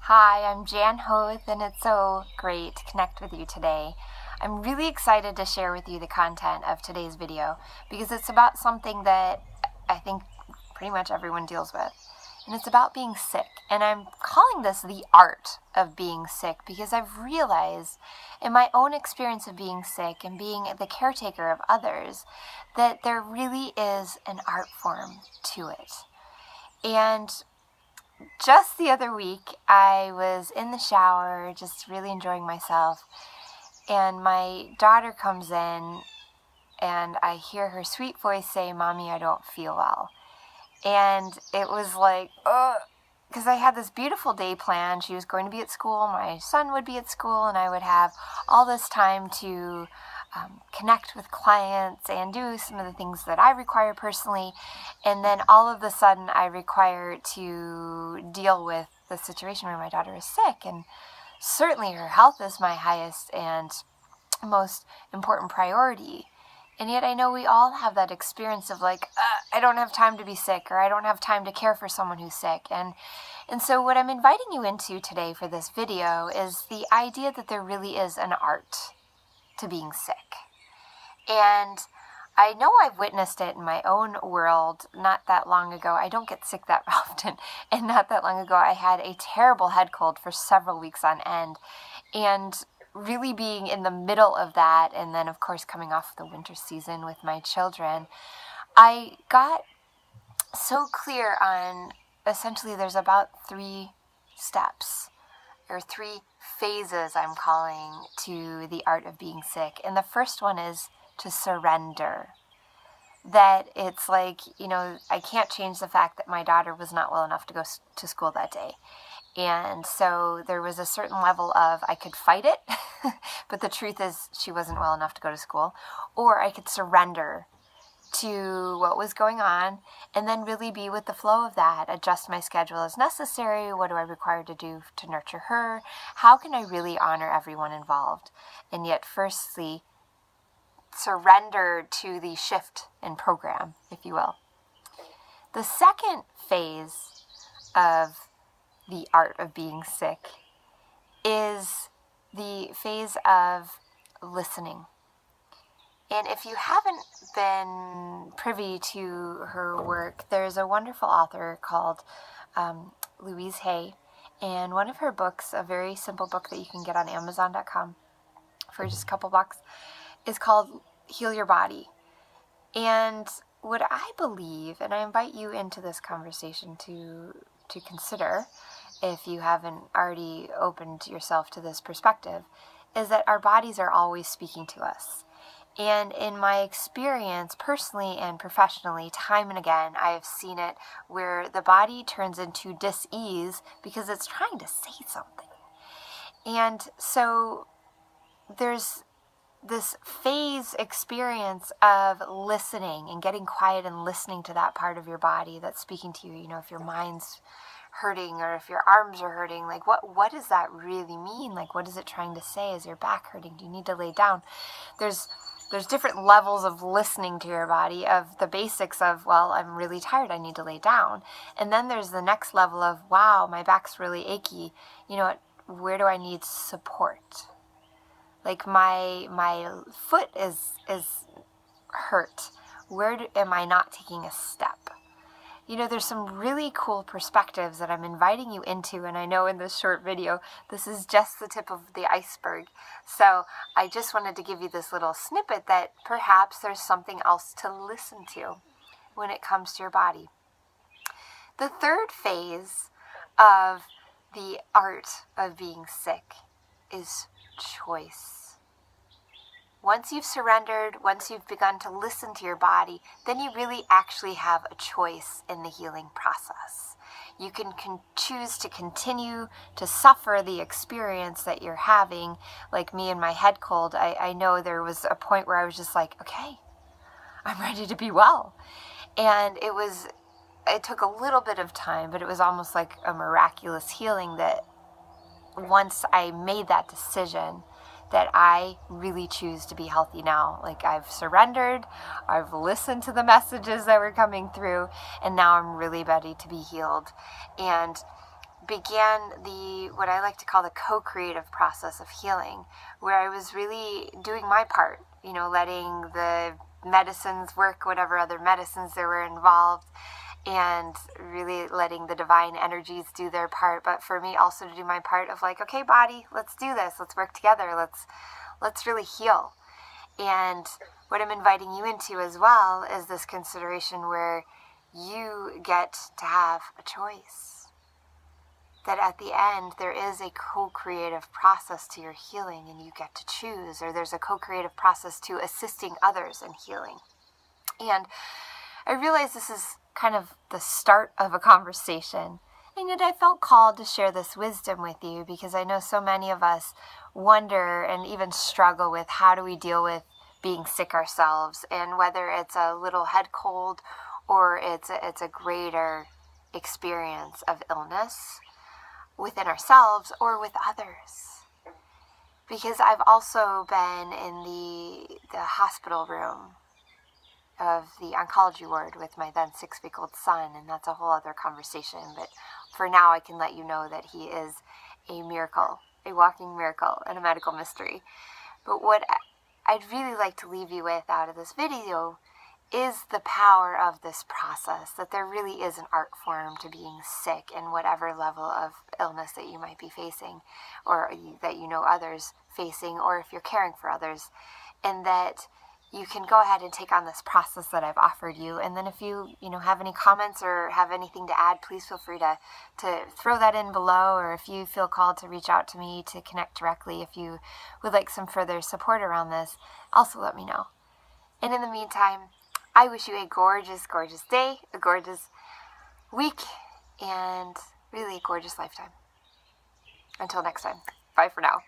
Hi, I'm Jan Hoath, and it's so great to connect with you today. I'm really excited to share with you the content of today's video because it's about something that I think pretty much everyone deals with, and it's about being sick. And I'm calling this the art of being sick because I've realized in my own experience of being sick and being the caretaker of others that there really is an art form to it. And just the other week, I was in the shower, just really enjoying myself, and my daughter comes in, and I hear her sweet voice say, "Mommy, I don't feel well." And it was like, ugh, because I had this beautiful day planned. She was going to be at school, my son would be at school, and I would have all this time to connect with clients and do some of the things that I require personally. And then all of a sudden I require to deal with the situation where my daughter is sick. And certainly her health is my highest and most important priority. And yet I know we all have that experience of like, I don't have time to be sick, or I don't have time to care for someone who's sick. And so what I'm inviting you into today for this video is the idea that there really is an art to being sick. And I know I've witnessed it in my own world not that long ago. I don't get sick that often. And not that long ago, I had a terrible head cold for several weeks on end. And really being in the middle of that, and then of course coming off the winter season with my children, I got so clear on essentially there's about 3 steps or 3 phases I'm calling to the art of being sick. And the first one is to surrender. That it's like, I can't change the fact that my daughter was not well enough to go to school that day. And so there was a certain level of I could fight it, but the truth is she wasn't well enough to go to school. Or I could surrender to what was going on and then really be with the flow of that, adjust my schedule as necessary. What do I require to do to nurture her? How can I really honor everyone involved? And yet, firstly, surrender to the shift in program, if you will. The second phase of the art of being sick is the phase of listening. And if you haven't been privy to her work, there's a wonderful author called Louise Hay, and one of her books, a very simple book that you can get on Amazon.com for just a couple bucks, is called Heal Your Body. And what I believe, and I invite you into this conversation to consider, if you haven't already opened yourself to this perspective, is that our bodies are always speaking to us. And in my experience, personally and professionally, time and again, I have seen it where the body turns into dis-ease because it's trying to say something. And so there's this phase experience of listening and getting quiet and listening to that part of your body that's speaking to you. If your mind's hurting or if your arms are hurting, like what does that really mean? Like, what is it trying to say? Is your back hurting? Do you need to lay down? There's different levels of listening to your body, of the basics of, well, I'm really tired, I need to lay down. And then there's the next level of, wow, my back's really achy. Where do I need support? Like my foot is hurt. Where am I not taking a step? There's some really cool perspectives that I'm inviting you into, and I know in this short video, this is just the tip of the iceberg. So I just wanted to give you this little snippet that perhaps there's something else to listen to when it comes to your body. The third phase of the art of being sick is choice. Once you've surrendered, once you've begun to listen to your body, then you really actually have a choice in the healing process. You can choose to continue to suffer the experience that you're having. Like me and my head cold, I know there was a point where I was just like, okay, I'm ready to be well. And it took a little bit of time, but it was almost like a miraculous healing that once I made that decision, that I really choose to be healthy now. Like, I've surrendered, I've listened to the messages that were coming through, and now I'm really ready to be healed. And began what I like to call the co-creative process of healing, where I was really doing my part, letting the medicines work, whatever other medicines there were involved, and really letting the divine energies do their part. But for me also to do my part of like, okay, body, let's do this. Let's work together. Let's really heal. And what I'm inviting you into as well is this consideration where you get to have a choice. That at the end, there is a co-creative process to your healing, and you get to choose, or there's a co-creative process to assisting others in healing. And I realize this is kind of the start of a conversation, and yet I felt called to share this wisdom with you because I know so many of us wonder and even struggle with how do we deal with being sick ourselves, and whether it's a little head cold or it's a greater experience of illness within ourselves or with others. Because I've also been in the hospital room of the oncology ward with my then 6-week-old son, and that's a whole other conversation. But for now, I can let you know that he is a miracle, a walking miracle, and a medical mystery. But what I'd really like to leave you with out of this video is the power of this process, that there really is an art form to being sick in whatever level of illness that you might be facing, or that you know others facing, or if you're caring for others, and that you can go ahead and take on this process that I've offered you. And then if you have any comments or have anything to add, please feel free to throw that in below, or if you feel called to reach out to me to connect directly, if you would like some further support around this, also let me know. And in the meantime, I wish you a gorgeous, gorgeous day, a gorgeous week, and really a gorgeous lifetime. Until next time, bye for now.